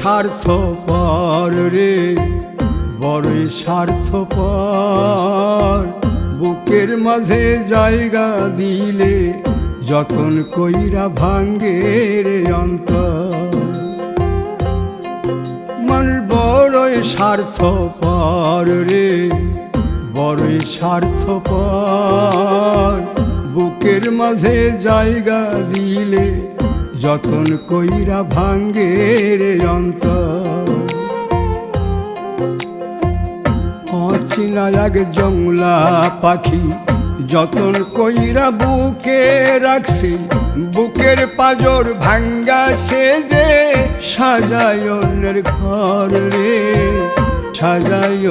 স্বার্থপর রে, বড়ই স্বার্থপর। বুকের মাঝে জায়গা দিলে যতন কইরা ভাঙ্গে রে অন্তর। মানুষ বড়ই স্বার্থপর রে, বড়ই স্বার্থপর। বুকের মাঝে জায়গা দিলে যতন কইরা ভাঙ্গে রে অন্তর। অচিনা এক জংলা পাখি যতন কইরা বুকে রাখছি, বুকের পাজর ভাঙ্গা সে যে সাজায় অন্যের ঘর রে, সাজায়